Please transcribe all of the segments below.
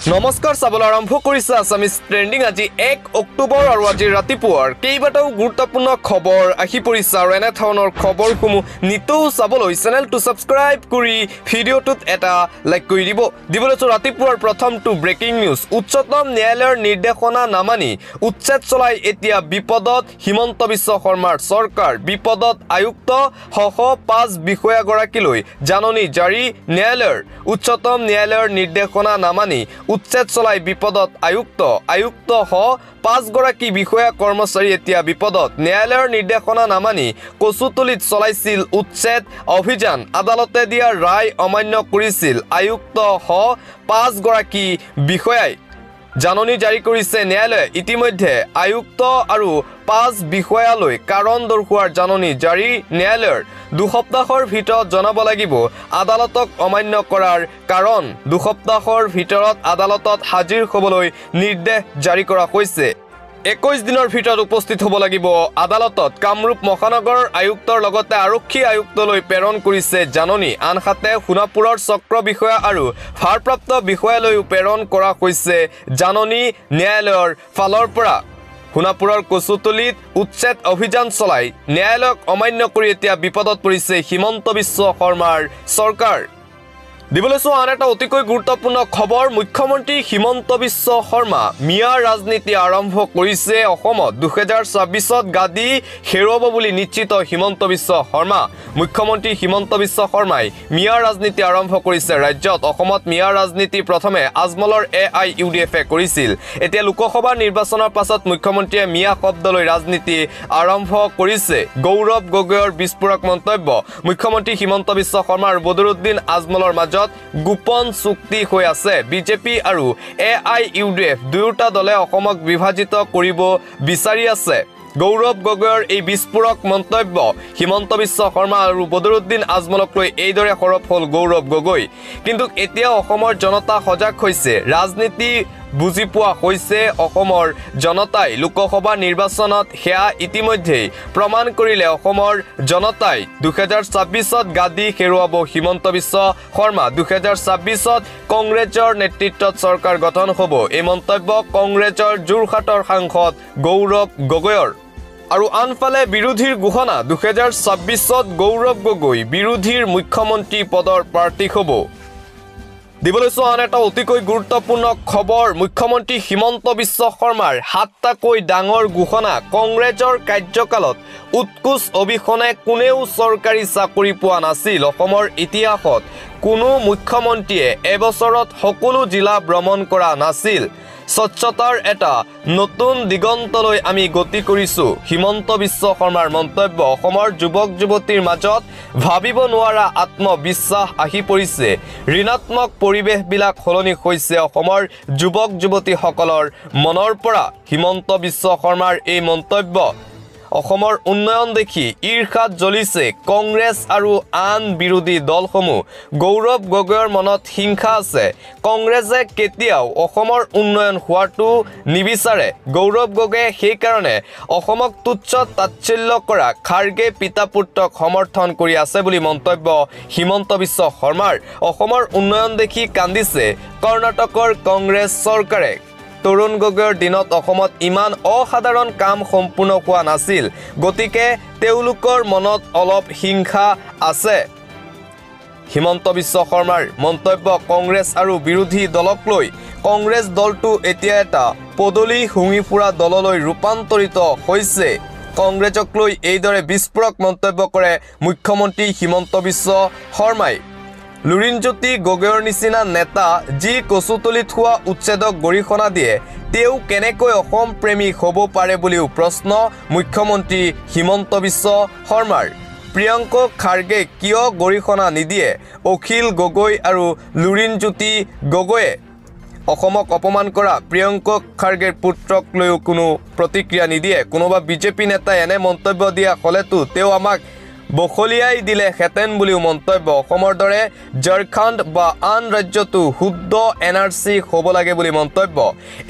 নমস্কাৰ চাবলৈ আৰম্ভ কৰিছে আছামিজ ট্ৰেণ্ডিং আজি 1 অক্টোবৰ আৰু আজি ৰাতিপুৱাৰ কেইবাটাও গুৰুত্বপূৰ্ণ খবৰ আহি পৰিছে আৰু এনে ধৰণৰ খবৰসমূহ নিতৌ চাবলৈ চেনেলটো ছাবস্ক্ৰাইব কৰি ভিডিঅ'টোত এটা লাইক কৰি দিবলৈছো ৰাতিপুৱাৰ প্ৰথমটো ব্ৰেকিং নিউজ উচ্চতম ন্যায়ালয়ৰ নিৰ্দেশনা নামানি উচ্ছেদ চলাই এতিয়া বিপদত হিমন্ত বিশ্ব শৰ্মাৰ চৰকাৰ বিপদত আয়ুক্ত সহ 5 বিষয়াগৰাকীলৈ জাননী জাৰি ন্যায়ালয়ৰ উচ্চতম ন্যায়ালয়ৰ নিৰ্দেশনা নামানি উচ্ছেদ চলাই বিপদত আয়ুক্ত সহ 5 গৰাকী বিষয়া কৰ্মচাৰী এতিয়া বিপদত ন্যায়ালয়ৰ নিৰ্দেশনা নামানি কচুতলিত চলাইছিল উচ্ছেদ অভিযান আদালতে দিয়া ৰায় অমান্য কৰিছিল আয়ুক্ত সহ 5 গৰাকী বিষয়াই জাননী জাৰি কৰিছে ন্যায়ালয়ে ইতিমধ্যে আয়ুক্ত আৰু 5 বিষয়ালৈ কাৰণ দৰ্শোৱাৰ জাননী জাৰি ন্যায়ালয়ৰ 2 সপ্তাহৰ ভিতৰত জনাব লাগিব আদালতক অমান্য কৰাৰ কাৰণ 2 সপ্তাহৰ ভিতৰত আদালতত হাজিৰ হ'বলৈ নিৰ্দেশ জাৰি কৰা হৈছে 21 দিনৰ ভিতৰত উপস্থিত হ'ব লাগিব আদালতত কামৰূপ মহানগৰ আয়ুক্তৰ লগতে আৰক্ষী আয়ুক্তলৈ প্ৰেৰণ কৰিছে জাননী আনহাতে সোণাপুৰৰ চক্ৰ বিষয়া আৰু ভাৰপ্ৰাপ্ত বিষয়ালৈ প্ৰেৰণ কৰা হৈছে জাননী ন্যায়ালয়ৰ ফালৰ পৰা সোণাপুৰৰ কচুতলিত উচ্ছেদ অভিযান চলাই ন্যায়ালয়ক অমান্য কৰি এতিয়া বিপদত পৰিছে হিমন্ত বিশ্ব শৰ্মাৰ চৰকাৰ দিবলৈছো আন এটা অতিকৈ গুৰুত্বপূৰ্ণ খবৰ মুখ্যমন্ত্ৰী হিমন্ত বিশ্ব শৰ্মা মিয়া ৰাজনীতি আৰম্ভ কৰিছে অসমত 2026ত গাদী হেৰুৱাব বুলি নিশ্চিত হিমন্ত বিশ্ব শৰ্মা মুখ্যমন্ত্ৰী হিমন্ত বিশ্ব শৰ্মাই মিয়া ৰাজনীতি আৰম্ভ কৰিছে ৰাজ্যত অসমত মিয়া ৰাজনীতি প্ৰথমে আজমলৰ AIUDFে কৰিছিল এতিয়া লোকসভা নিৰ্বাচনৰ পাছত মুখ্যমন্ত্ৰীয়ে মিয়া শব্দলৈ ৰাজনীতি আৰম্ভ কৰিছে গৌৰৱ গগৈৰ বিস্ফোৰক মন্তব্য মুখ্যমন্ত্ৰী হিমন্ত বিশ্ব শৰ্মা আৰু বদৰুদ্দিন আজমলৰ গোপন চুক্তি হৈ আছে বিজেপি আৰু AIUDF দুয়োটা দলে অসমক বিভাজিত কৰিব বিচাৰি আছে গৌৰৱ গগৈৰ এই বিস্ফোৰক মন্তব্য হিমন্ত বিশ্ব শৰ্মা আৰু বদৰুদ্দিন আজমলক লৈ এইদৰে সৰব হ'ল গৌৰৱ গগৈ কিন্তু এতিয়া অসমৰ জনতা সজাগ হৈছে ৰাজনীতি বুজি পোৱা হৈছে অসমৰ জনতাই লোকসভা নিৰ্বাচনত হেয়া ইতিমধ্যে প্ৰমাণ কৰিলে অসমৰ জনতাই 2026ত গাদী হেৰুৱাব হিমন্ত বিশ্ব শৰ্মা 2026ত কংগ্ৰেছৰ নেতৃত্বত চৰকাৰ গঠন হ'ব এই মন্তব্য কংগ্ৰেছৰ যোৰহাটৰ সাংসদ গৌৰৱ গগৈৰ আৰু আনফালে বিৰোধীৰ ঘোষণা 2026ত গৌৰৱ গগৈ বিৰোধীৰ মুখ্যমন্ত্ৰী পদৰ প্ৰাৰ্থী হ'ব দিবলৈছো আন এটা অতিকৈ গুৰুত্বপূৰ্ণ খবৰ মুখ্যমন্ত্ৰী হিমন্ত বিশ্ব শৰ্মাৰ 7টাকৈ ডাঙৰ ঘোষণা কংগ্ৰেছৰ কাৰ্যকালত উৎকোচ অবিহনে কোনেও চৰকাৰী চাকৰি পোৱা নাছিল অসমৰ ইতিহাসত কোনো মুখ্যমন্ত্ৰীয়ে এবছৰত সকলো জিলা ভ্ৰমণ কৰা নাছিল স্বচ্ছতাৰ এটা নতুন দিগন্তলৈ আমি গতি কৰিছো হিমন্ত বিশ্ব শৰ্মাৰ মন্তব্য অসমৰ যুৱক যুৱতীৰ মাজত ভাবিব নোৱাৰা আত্মবিশ্বাস আহি পৰিছে ঋণাত্মক পৰিৱেশবিলাক সলনি হৈছে অসমৰ যুৱক যুৱতীসকলৰ মনৰ পৰা হিমন্ত বিশ্ব শৰ্মাৰ এই মন্তব্য অসমৰ উন্নয়ন দেখি ঈৰ্ষাত জ্বলিছে কংগ্ৰেছ আৰু আন বিৰোধী দলসমূহ গৌৰৱ গগৈৰ মনত হিংসা আছে কংগ্ৰেছে কেতিয়াও অসমৰ উন্নয়ন হোৱাটো নিবিচাৰে গৌৰৱ গগৈয়ে সেই কাৰণে অসমক তুচ্ছ তাচ্ছিল্য কৰা খাৰ্গে পিতা পুত্ৰক সমৰ্থন কৰি আছে বুলি মন্তব্য হিমন্ত বিশ্ব শৰ্মাৰ অসমৰ উন্নয়ন দেখি কান্দিছে কৰ্ণাটকৰ কংগ্ৰেছ চৰকাৰে তৰুণ গগৈৰ দিনত অসমত ইমান অসাধাৰণ কাম সম্পূৰ্ণ হোৱা নাছিল গতিকে তেওঁলোকৰ মনত অলপ হিংসা আছে হিমন্ত বিশ্ব শৰ্মাৰ মন্তব্য কংগ্ৰেছ আৰু বিৰোধী দলক লৈ কংগ্ৰেছ দলটো এতিয়া এটা পদলি হুঙি ফুৰা দললৈ ৰূপান্তৰিত হৈছে কংগ্ৰেছক লৈ এইদৰে বিস্ফোৰক মন্তব্য কৰে মুখ্যমন্ত্ৰী হিমন্ত বিশ্ব শৰ্মাই লুৰিণজ্যোতি গগৈৰ নিচিনা নেতা যি কচুতলিত হোৱা উচ্ছেদক গৰিহণা দিয়ে তেও কেনেকৈ অসম প্ৰেমী হ'ব পাৰে বুলিও প্ৰশ্ন মুখ্যমন্ত্ৰী হিমন্ত বিশ্ব শৰ্মাৰ প্ৰিয়ংক খাৰ্গে কিয় গৰিহণা নিদিয়ে অখিল গগৈ আৰু লুৰিণজ্যোতি গগৈয়ে অসমক অপমান কৰা প্ৰিয়ংক খাৰ্গেৰ পুত্ৰক লৈও কোনো প্ৰতিক্ৰিয়া নিদিয়ে কোনোবা বিজেপি নেতাই এনে মন্তব্য দিয়া হলেতো তেও আমাক বখলিয়াই দিলেহেঁতেন বুলিও মন্তব্য অসমৰ দৰে ঝাৰখণ্ড বা আন ৰাজ্যতো শুদ্ধ NRC হ'ব লাগে বুলি মন্তব্য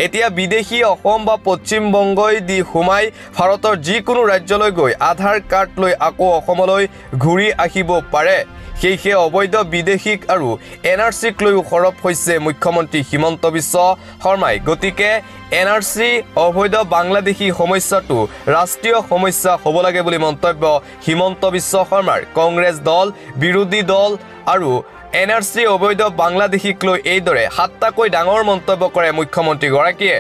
এতিয়া বিদেশী অসম বা পশ্চিম বংগই দি সোমাই ভাৰতৰ যিকোনো ৰাজ্যলৈ গৈ আধাৰ কাৰ্ড লৈ আকৌ অসমলৈ ঘূৰি আহিব পাৰে সেয়ে অবৈধ বিদেশীক আৰু NRCক লৈও সৰব হৈছে মুখ্যমন্ত্ৰী হিমন্ত বিশ্ব শৰ্মাই গতিকে NRC অবৈধ বাংলাদেশী সমস্যাটো ৰাষ্ট্ৰীয় সমস্যা হ'ব লাগে বুলি মন্তব্য হিমন্ত বিশ্ব শৰ্মাৰ কংগ্ৰেছ দল বিৰোধী দল আৰু NRC অবৈধ বাংলাদেশীক লৈ এইদৰে সাতটাকৈ ডাঙৰ মন্তব্য কৰে মুখ্যমন্ত্ৰীগৰাকীয়ে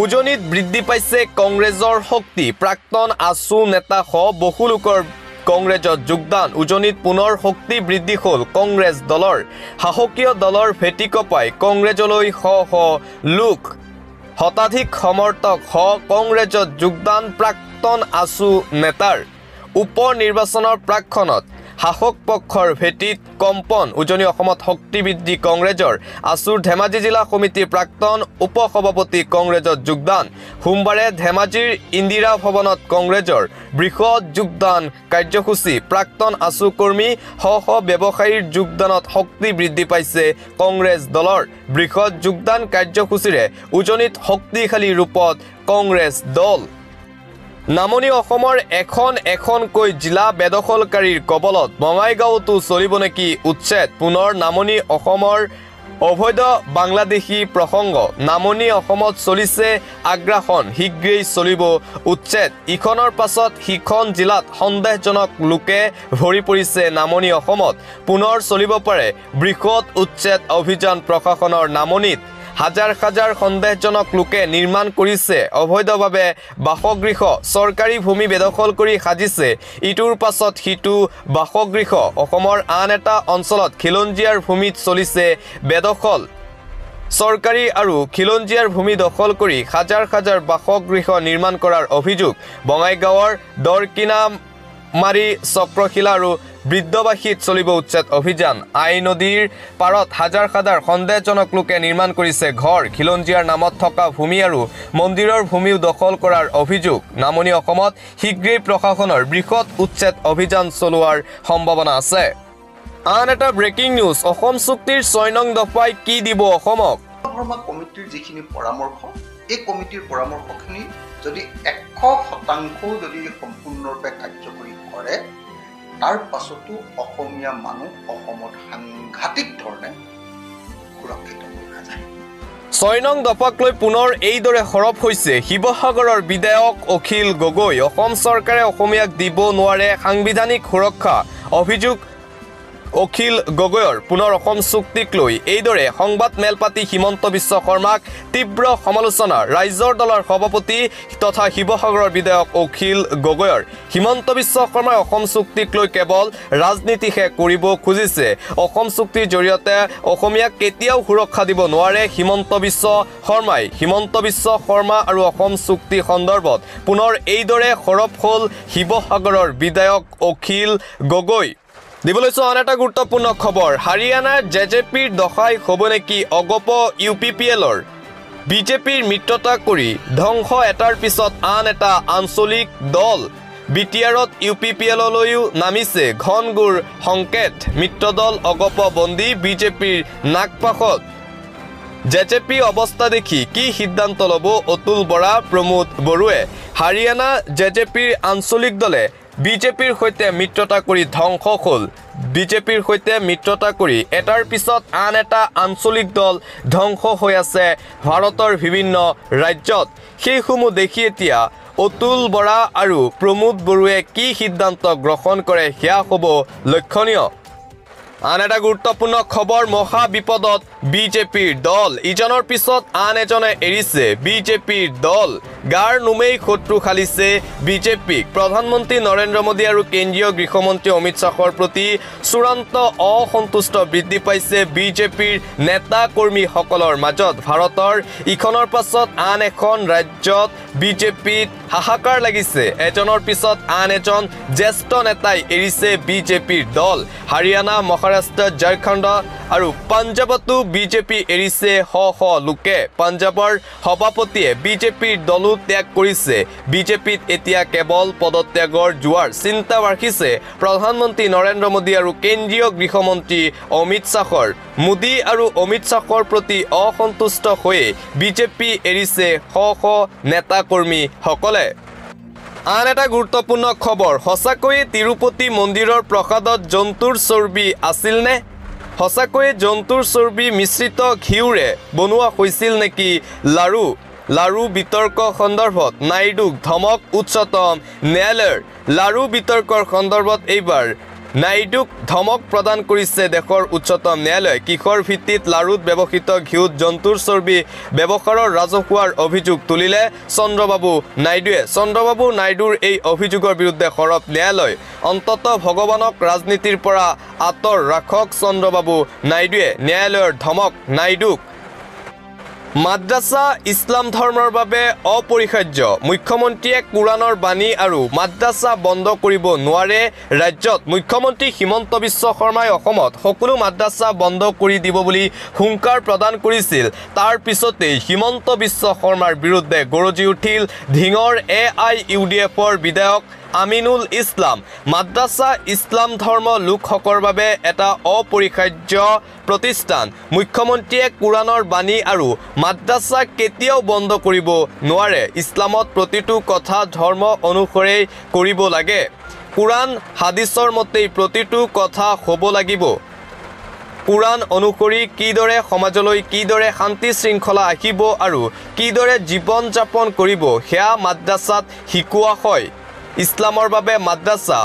উজনিত বৃদ্ধি পাইছে কংগ্ৰেছৰ শক্তি প্ৰাক্তন আসু নেতা সহ বহু লোকৰ কংগ্ৰেছত যোগদান উজনিত পুনৰ শক্তি বৃদ্ধি হ'ল কংগ্ৰেছ দলৰ সাহসীয় দলৰ ভেটি কপাই কংগ্ৰেছলৈ শ লোক শতাধিক সমৰ্থক কংগ্ৰেছত যোগদান প্ৰাক্তন আসু নেতাৰ উপ নিৰ্বাচনৰ প্ৰাকখনত শাসক পক্ষৰ ভেটিত কম্পন উজনি অসমত শক্তি বৃদ্ধি কংগ্ৰেছৰ আসুৰ ধেমাজি জিলা সমিতিৰ প্ৰাক্তন উপ সভাপতি কংগ্ৰেছত যোগদান সোমবাৰে ধেমাজিৰ ইন্দিৰা ভৱনত কংগ্ৰেছৰ বৃহৎ যোগদান কাৰ্যসূচী প্ৰাক্তন আসু কৰ্মী ব্যৱসায়ীৰ যোগদানত শক্তি বৃদ্ধি পাইছে কংগ্ৰেছ দলৰ বৃহৎ যোগদান কাৰ্যসূচীৰে উজনিত শক্তিশালী ৰূপত কংগ্ৰেছ দল নামনি অসমৰ এখনকৈ জিলা বেদখলকাৰীৰ কবলত বঙাইগাঁওতো চলিব নেকি উচ্ছেদ পুনৰ নামনি অসমৰ অবৈধ বাংলাদেশী প্ৰসংগ নামনি অসমত চলিছে আগ্ৰাসন শীঘ্ৰেই চলিব উচ্ছেদ ইখনৰ পাছত সিখন জিলাত সন্দেহজনক লোকে ভৰি পৰিছে নামনি অসমত পুনৰ চলিব পাৰে বৃহৎ উচ্ছেদ অভিযান প্ৰশাসনৰ নামনিত হাজাৰ সন্দেহজনক লোকে নিৰ্মাণ কৰিছে অবৈধভাৱে বাসগৃহ চৰকাৰী ভূমি বেদখল কৰি সাজিছে ইটোৰ পাছত সিটো বাসগৃহ অসমৰ আন এটা অঞ্চলত খিলঞ্জীয়াৰ ভূমিত চলিছে বেদখল চৰকাৰী আৰু খিলঞ্জীয়াৰ ভূমি দখল কৰি হাজাৰ বাসগৃহ নিৰ্মাণ কৰাৰ অভিযোগ বঙাইগাঁৱৰ দৰকিনামাৰী চক্ৰশিলা আৰু বৃদ্ধবাসীত চলিব উচ্ছেদ অভিযান আই নদীৰ পাৰত হাজাৰ সন্দেহজনক লোকে নিৰ্মাণ কৰিছে ঘৰ খিলঞ্জীয়াৰ নামত থকা ভূমি আৰু মন্দিৰৰ ভূমিও দখল কৰাৰ অভিযোগ নামনি অসমত শীঘ্ৰেই প্ৰশাসনৰ বৃহৎ উচ্ছেদ অভিযান চলোৱাৰ সম্ভাৱনা আছে আন এটা ব্ৰেকিং নিউজ অসম চুক্তিৰ 6 নং দফাই কি দিব অসমক কমিটিৰ যিখিনি পৰামৰ্শ এই কমিটিৰ পৰামৰ্শখিনি যদি 100% যদি সম্পূৰ্ণৰূপে কাৰ্যকৰী কৰে তাৰ পাছতো অসমীয়া মানুহ অসমত সাংঘাতিক ধৰণে সুৰক্ষিত হৈ যায় 6 নং দফাক লৈ পুনৰ এইদৰে সৰব হৈছে শিৱসাগৰৰ বিধায়ক অখিল গগৈ অসম চৰকাৰে অসমীয়াক দিব নোৱাৰে সাংবিধানিক সুৰক্ষা অভিযোগ অখিল গগৈৰ পুনৰ অসম চুক্তিক লৈ এইদৰে সংবাদ মেল পাতি হিমন্ত বিশ্ব শৰ্মাক তীব্ৰ সমালোচনা ৰাইজৰ দলৰ সভাপতি তথা শিৱসাগৰৰ বিধায়ক অখিল গগৈৰ হিমন্ত বিশ্ব শৰ্মাই অসম চুক্তিক লৈ কেৱল ৰাজনীতিহে কৰিব খুজিছে অসম চুক্তিৰ জৰিয়তে অসমীয়াক কেতিয়াও সুৰক্ষা দিব নোৱাৰে হিমন্ত বিশ্ব শৰ্মাই হিমন্ত বিশ্ব শৰ্মা আৰু অসম চুক্তি সন্দৰ্ভত পুনৰ এইদৰে সৰব হ'ল শিৱসাগৰৰ বিধায়ক অখিল গগৈ দিবলৈছো আন এটা গুৰুত্বপূৰ্ণ খবৰ হাৰিয়ানাৰ জেজেপিৰ দশাই হ'ব নেকি অগপ UPPLৰ বিজেপিৰ মিত্ৰতা কৰি ধ্বংস এটাৰ পিছত আন এটা আঞ্চলিক দল বিটিআৰত UPPLলৈও নামিছে ঘনগুৰ সংকেত মিত্ৰদল অগপ বন্দী বিজেপিৰ নাগপাশত জেজেপি অৱস্থা দেখি কি সিদ্ধান্ত ল'ব অতুল বৰা প্ৰমোদ বৰুৱে হাৰিয়ানা জেজেপিৰ আঞ্চলিক দলে বিজেপিৰ সৈতে মিত্ৰতা কৰি ধ্বংস হ'ল বিজেপিৰ সৈতে মিত্ৰতা কৰি এটাৰ পিছত আন এটা আঞ্চলিক দল ধ্বংস হৈ আছে ভাৰতৰ বিভিন্ন ৰাজ্যত সেইসমূহ দেখি এতিয়া অতুল বৰা আৰু প্ৰমোদ বৰুৱে কি সিদ্ধান্ত গ্ৰহণ কৰে সেয়া হ'ব লক্ষণীয় আন এটা গুৰুত্বপূৰ্ণ খবৰ মহা বিপদত বিজেপিৰ দল ইজনৰ পিছত আন এজনে এৰিছে বিজেপিৰ দল গাৰ নুমেই শত্ৰু খালিছে বিজেপিক প্ৰধানমন্ত্ৰী নৰেন্দ্ৰ মোদী আৰু কেন্দ্ৰীয় গৃহমন্ত্ৰী অমিত শ্বাহৰ প্ৰতি চূড়ান্ত অসন্তুষ্ট বৃদ্ধি পাইছে বিজেপিৰ নেতা কৰ্মীসকলৰ মাজত ভাৰতৰ ইখনৰ পাছত আন এখন ৰাজ্যত বিজেপিত হাহাকাৰ লাগিছে এজনৰ পিছত আন এজন জ্যেষ্ঠ নেতাই এৰিছে বিজেপিৰ দল হাৰিয়ানা মহাৰাষ্ট্ৰ ঝাৰখণ্ড আৰু পাঞ্জাৱতো বিজেপি এৰিছে শ শ লোকে পাঞ্জাৱৰ সভাপতিয়ে বিজেপিৰ দলো ত্যাগ কৰিছে বিজেপিত এতিয়া কেৱল পদত্যাগৰ জোৱাৰ চিন্তা ৰাখিছে প্ৰধানমন্ত্ৰী নৰেন্দ্ৰ মোদী আৰু কেন্দ্ৰীয় গৃহমন্ত্ৰী অমিত শ্বাহৰ মোদী আৰু অমিত শ্বাহৰ প্ৰতি অসন্তুষ্ট হৈ বিজেপি এৰিছে শ শ নেতা কৰ্মীসকলে আন এটা গুৰুত্বপূৰ্ণ খবৰ সঁচাকৈয়ে তিৰুপতি মন্দিৰৰ প্ৰসাদত জন্তুৰ চৰ্বি আছিল নে সঁচাকৈয়ে জন্তুৰ চৰ্বি মিশ্ৰিত ঘিউৰে বনোৱা হৈছিল নেকি লাৰু বিতৰ্ক সন্দৰ্ভত নাইডুক ধমক উচ্চতম ন্যায়ালয়ৰ লাৰু বিতৰ্কৰ সন্দৰ্ভত এইবাৰ নাইডুক ধমক প্ৰদান কৰিছে দেশৰ উচ্চতম ন্যায়ালয় কিশোৰ ভিত্তিত লাৰুত ব্যৱহৃত ঘিউত জন্তুৰ চৰ্বি ব্যৱহাৰৰ ৰাজহুৱাৰ অভিযোগ তুলিলে চন্দ্ৰবাবু নাইডুৰ এই অভিযোগৰ বিৰুদ্ধে সৰব ন্যায়ালয় অন্তত ভগৱানক ৰাজনীতিৰ পৰা আঁতৰ ৰাখক চন্দ্ৰবাবু নাইডুৱে ন্যায়ালয়ৰ ধমক নাইডুক মাদ্ৰাছা ইছলাম ধৰ্মৰ বাবে অপৰিহাৰ্য মুখ্যমন্ত্ৰীয়ে কোৰাণৰ বাণী আৰু মাদ্ৰাছা বন্ধ কৰিব নোৱাৰে ৰাজ্যত মুখ্যমন্ত্ৰী হিমন্ত বিশ্ব শৰ্মাই অসমত সকলো মাদ্ৰাছা বন্ধ কৰি দিব বুলি হুংকাৰ প্ৰদান কৰিছিল তাৰ পিছতেই হিমন্ত বিশ্ব শৰ্মাৰ বিৰুদ্ধে গৰজি উঠিল ধিঙৰ AIUDFৰ বিধায়ক আমিনুল ইছলাম মাদ্ৰাছা ইছলাম ধৰ্ম লোকসকলৰ বাবে এটা অপৰিহাৰ্য প্ৰতিষ্ঠান মুখ্যমন্ত্ৰীয়ে কোৰাণৰ বাণী আৰু মাদ্ৰাছা কেতিয়াও বন্ধ কৰিব নোৱাৰে ইছলামত প্ৰতিটো কথা ধৰ্ম অনুসৰি কৰিব লাগে কোৰাণ হাদিছৰ মতেই প্ৰতিটো কথা হ'ব লাগিব কোৰাণ অনুসৰি কিদৰে সমাজলৈ কিদৰে শান্তি শৃংখলা আহিব আৰু কিদৰে জীৱন যাপন কৰিব সেয়া মাদ্ৰাছাত শিকোৱা হয় ইছলামৰ বাবে মাদ্ৰাছা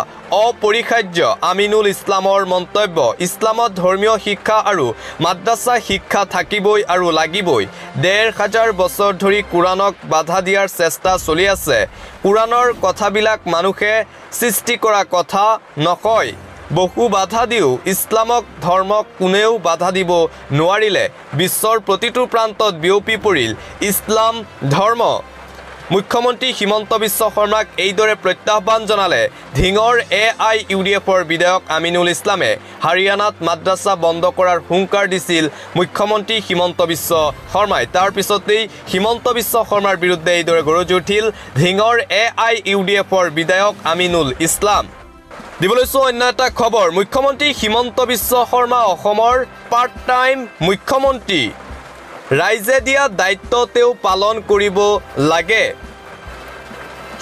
অপৰিহাৰ্য আমিনুল ইছলামৰ মন্তব্য ইছলামত ধৰ্মীয় শিক্ষা আৰু মাদ্ৰাছা শিক্ষা থাকিবই আৰু লাগিবই ১৫০০ বছৰ ধৰি কোৰাণক বাধা দিয়াৰ চেষ্টা চলি আছে কোৰাণৰ কথাবিলাক মানুহে সৃষ্টি কৰা কথা নকয় বহু বাধা দিও ইছলামক ধৰ্মক কোনেও বাধা দিব নোৱাৰিলে বিশ্বৰ প্ৰতিটো প্ৰান্তত বিয়পি পৰিল ইছলাম ধৰ্ম মুখ্যমন্ত্ৰী হিমন্ত বিশ্ব শৰ্মাক এইদৰে প্ৰত্যাহ্বান জনালে ধিঙৰ AIUDFৰ বিধায়ক আমিনুল ইছলামে হাৰিয়ানাত মাদ্ৰাছা বন্ধ কৰাৰ হুংকাৰ দিছিল মুখ্যমন্ত্ৰী হিমন্ত বিশ্ব শৰ্মাই তাৰ পিছতেই হিমন্ত বিশ্ব শৰ্মাৰ বিৰুদ্ধে এইদৰে গৰজি উঠিল ধিঙৰ AIUDFৰ বিধায়ক আমিনুল ইছলাম দিবলৈছো অন্য এটা খবৰ মুখ্যমন্ত্ৰী হিমন্ত বিশ্ব শৰ্মা অসমৰ পাৰ্ট টাইম মুখ্যমন্ত্ৰী ৰাইজে দিয়া দায়িত্ব তেওঁ পালন কৰিব লাগে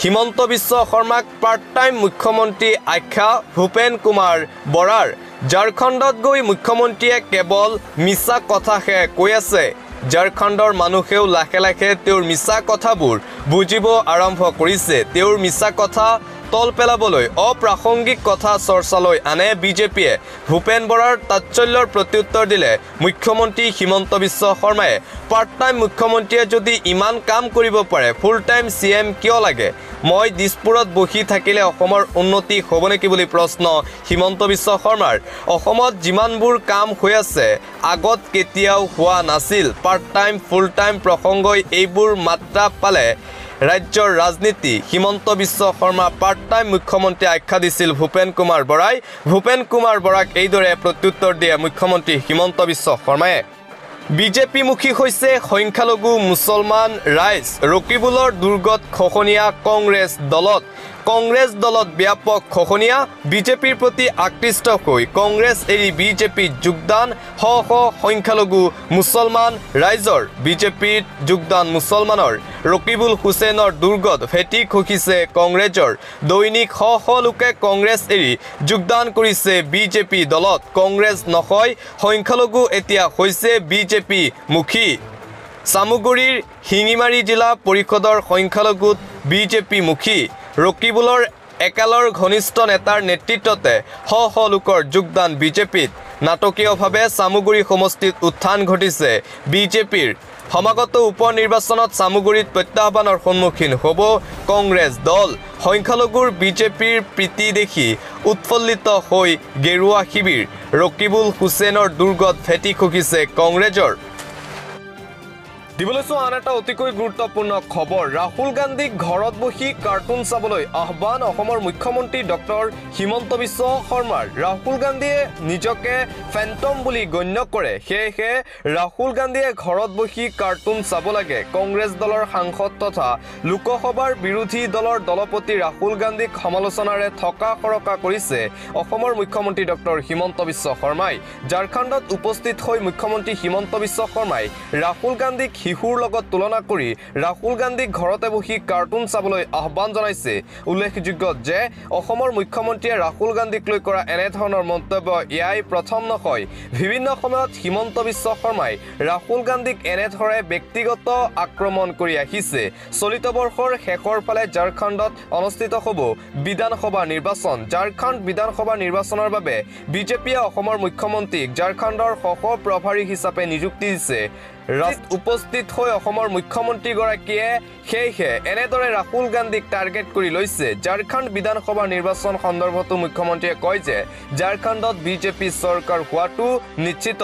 হিমন্ত বিশ্ব শৰ্মাক পাৰ্ট টাইম মুখ্যমন্ত্ৰী আখ্যা ভূপেন কুমাৰ বৰাৰ ঝাৰখণ্ডত গৈ মুখ্যমন্ত্ৰীয়ে কেৱল মিছা কথাহে কৈ আছে ঝাৰখণ্ডৰ মানুহেও লাহে লাহে তেওঁৰ মিছা কথাবোৰ বুজিব আৰম্ভ কৰিছে তেওঁৰ মিছা কথা তল পেলাবলৈ অপ্ৰাসংগিক কথা চৰ্চালৈ আনে বিজেপিয়ে ভূপেন বৰাৰ তাৎসল্যৰ প্ৰত্যুত্তৰ দিলে মুখ্যমন্ত্ৰী হিমন্ত বিশ্ব শৰ্মাই পাৰ্ট টাইম মুখ্যমন্ত্ৰীয়ে যদি ইমান কাম কৰিব পাৰে ফুল টাইম CM কিয় লাগে মই দিছপুৰত বহি থাকিলে অসমৰ উন্নতি হ'ব নেকি বুলি প্ৰশ্ন হিমন্ত বিশ্ব শৰ্মাৰ অসমত যিমানবোৰ কাম হৈ আছে আগত কেতিয়াও হোৱা নাছিল পাৰ্ট টাইম ফুল টাইম প্ৰসংগই এইবোৰ মাত্ৰা পালে ৰাজ্যৰ ৰাজনীতি হিমন্ত বিশ্ব শৰ্মা পাৰ্ট টাইম মুখ্যমন্ত্ৰী আখ্যা দিছিল ভূপেন কুমাৰ বৰাই ভূপেন কুমাৰ বৰাক এইদৰে প্ৰত্যুত্তৰ দিয়ে মুখ্যমন্ত্ৰী হিমন্ত বিশ্ব শৰ্মাই বিজেপিমুখী হৈছে সংখ্যালঘু মুছলমান ৰাইজ ৰকিবুলৰ দুৰ্গত খহনীয়া কংগ্ৰেছ দলত ব্যাপক খহনীয়া বিজেপিৰ প্ৰতি আকৃষ্ট হৈ কংগ্ৰেছ এৰি বিজেপিত যোগদান শ শ সংখ্যালঘু মুছলমান ৰাইজৰ বিজেপিত যোগদান মুছলমানৰ ৰকিবুল হুছেইনৰ দুৰ্গত ভেটি খহিছে কংগ্ৰেছৰ দৈনিক শ শ লোকে কংগ্ৰেছ এৰি যোগদান কৰিছে বিজেপি দলত কংগ্ৰেছ নহয় সংখ্যালঘু এতিয়া হৈছে বিজেপি মুখী সামুগুৰিৰ হিঙিমাৰী জিলা পৰিষদৰ সংখ্যালঘুত বিজেপি মুখী ৰকিবুলৰ একালৰ ঘনিষ্ঠ নেতাৰ নেতৃত্বতে শ শ লোকৰ যোগদান বিজেপিত নাটকীয়ভাৱে সামুগুৰি সমষ্টিত উত্থান ঘটিছে বিজেপিৰ সমাগত উপনিৰ্বাচনত সামুগুৰিত প্ৰত্যাহ্বানৰ সন্মুখীন হ'ব কংগ্ৰেছ দল সংখ্যালঘুৰ বিজেপিৰ প্ৰীতি দেখি উৎফুল্লিত হৈ গেৰুৱা শিবিৰ ৰকিবুল হুছেইনৰ দুৰ্গত ভেটি খহিছে কংগ্ৰেছৰ দিবলৈছো আন এটা অতিকৈ গুৰুত্বপূৰ্ণ খবৰ ৰাহুল গান্ধীক ঘৰত বহি কাৰ্টুন চাবলৈ আহ্বান অসমৰ মুখ্যমন্ত্ৰী ডক্টৰ হিমন্ত বিশ্ব শৰ্মাৰ ৰাহুল গান্ধীয়ে নিজকে ফেণ্টম বুলি গণ্য কৰে সেয়েহে ৰাহুল গান্ধীয়ে ঘৰত বহি কাৰ্টুন চাব লাগে কংগ্ৰেছ দলৰ সাংসদ তথা লোকসভাৰ বিৰোধী দলৰ দলপতি ৰাহুল গান্ধীক সমালোচনাৰে থকা সৰকা কৰিছে অসমৰ মুখ্যমন্ত্ৰী ডক্টৰ হিমন্ত বিশ্ব শৰ্মাই ঝাৰখণ্ডত উপস্থিত হৈ মুখ্যমন্ত্ৰী হিমন্ত বিশ্ব শৰ্মাই ৰাহুল গান্ধীক শিশুৰ লগত তুলনা কৰি ৰাহুল গান্ধীক ঘৰতে বহি কাৰ্টুন চাবলৈ আহ্বান জনাইছে উল্লেখযোগ্য যে অসমৰ মুখ্যমন্ত্ৰীয়ে ৰাহুল গান্ধীক লৈ কৰা এনে ধৰণৰ মন্তব্য ইয়াই প্ৰথম নহয় বিভিন্ন সময়ত হিমন্ত বিশ্ব শৰ্মাই ৰাহুল গান্ধীক এনে ধৰে ব্যক্তিগত আক্ৰমণ কৰি আহিছে চলিত বৰ্ষৰ শেষৰ ফালে ঝাৰখণ্ডত অনুষ্ঠিত হ'ব বিধানসভা নিৰ্বাচন ঝাৰখণ্ড বিধানসভা নিৰ্বাচনৰ বাবে বিজেপিয়ে অসমৰ মুখ্যমন্ত্ৰীক ঝাৰখণ্ডৰ সহ প্ৰভাৰী হিচাপে নিযুক্তি দিছে উপস্থিত হৈ অসমৰ মুখ্যমন্ত্ৰীগৰাকীয়ে সেয়েহে এনেদৰে ৰাহুল গান্ধীক টাৰ্গেট কৰি লৈছে ঝাৰখণ্ড বিধানসভা নিৰ্বাচন সন্দৰ্ভতো মুখ্যমন্ত্ৰীয়ে কয় যে ঝাৰখণ্ডত বিজেপি চৰকাৰ হোৱাটো নিশ্চিত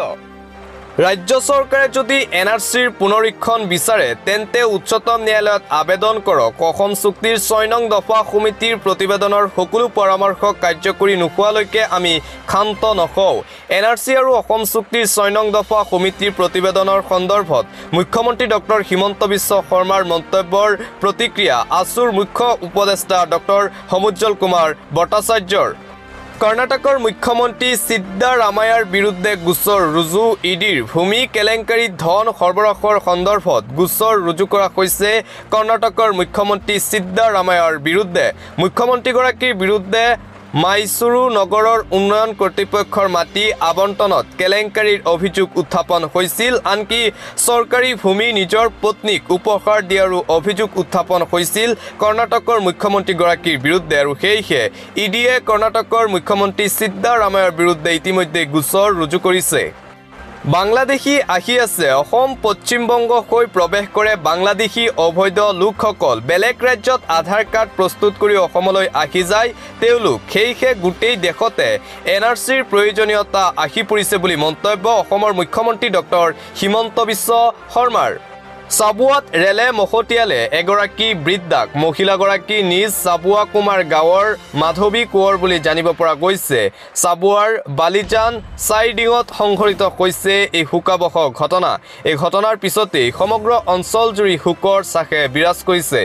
ৰাজ্য চৰকাৰে যদি এনআৰচিৰ পুনৰীক্ষণ বিচাৰে তেন্তে উচ্চতম ন্যায়ালয়ত আবেদন কৰক অসম চুক্তিৰ 6 নং দফা সমিতিৰ প্ৰতিবেদনৰ সকলো পৰামৰ্শ কাৰ্যকৰী নোহোৱালৈকে আমি ক্ষান্ত নহওঁ এনআৰচি আৰু অসম চুক্তিৰ 6 নং দফা সমিতিৰ প্ৰতিবেদনৰ সন্দৰ্ভত মুখ্যমন্ত্ৰী ডক্টৰ হিমন্ত বিশ্ব শৰ্মাৰ মন্তব্যৰ প্ৰতিক্ৰিয়া আসুৰ মুখ্য উপদেষ্টা ডক্টৰ সমুজ্জ্বল কুমাৰ ভট্টাচাৰ্যৰ কৰ্ণাটকৰ মুখ্যমন্ত্ৰী সিদ্ধাৰামায়াৰ বিৰুদ্ধে গোচৰ ৰুজু ইডিৰ ভূমি কেলেংকাৰীত ধন সৰবৰাহৰ সন্দৰ্ভত গোচৰ ৰুজু কৰা হৈছে কৰ্ণাটকৰ মুখ্যমন্ত্ৰী সিদ্ধাৰামায়াৰ বিৰুদ্ধে মুখ্যমন্ত্ৰীগৰাকীৰ বিৰুদ্ধে মাইসুৰু নগৰৰ উন্নয়ন কৰ্তৃপক্ষৰ মাটি আবণ্টনত কেলেংকাৰীৰ অভিযোগ উত্থাপন হৈছিল আনকি চৰকাৰী ভূমি নিজৰ পত্নীক উপহাৰ দিয়াৰো অভিযোগ উত্থাপন হৈছিল কৰ্ণাটকৰ মুখ্যমন্ত্ৰীগৰাকীৰ বিৰুদ্ধে আৰু সেয়েহে ইডিয়ে কৰ্ণাটকৰ মুখ্যমন্ত্ৰী সিদ্ধাৰামায়াৰ বিৰুদ্ধে ইতিমধ্যে গোচৰ ৰুজু কৰিছে বাংলাদেশী আহি আছে অসম পশ্চিমবংগ হৈ প্ৰৱেশ কৰে বাংলাদেশী অবৈধ লোকসকল বেলেগ ৰাজ্যত আধাৰ কাৰ্ড প্ৰস্তুত কৰি অসমলৈ আহি যায় তেওঁলোক সেয়েহে গোটেই দেশতে এনআৰচিৰ প্ৰয়োজনীয়তা আহি পৰিছে বুলি মন্তব্য অসমৰ মুখ্যমন্ত্ৰী ডক্টৰ হিমন্ত বিশ্ব শৰ্মাৰ চাবুৱাত ৰেলে মহতিয়ালে এগৰাকী বৃদ্ধাক মহিলাগৰাকী নিজ চাবুৱা কুমাৰ গাঁৱৰ মাধৱী কোঁৱৰ বুলি জানিব পৰা গৈছে চাবুৱাৰ বালিজান চাইডিঙত সংঘটিত হৈছে এই শোকাবহ ঘটনা এই ঘটনাৰ পিছতেই সমগ্ৰ অঞ্চল জুৰি শোকৰ ছাখে বিৰাজ কৰিছে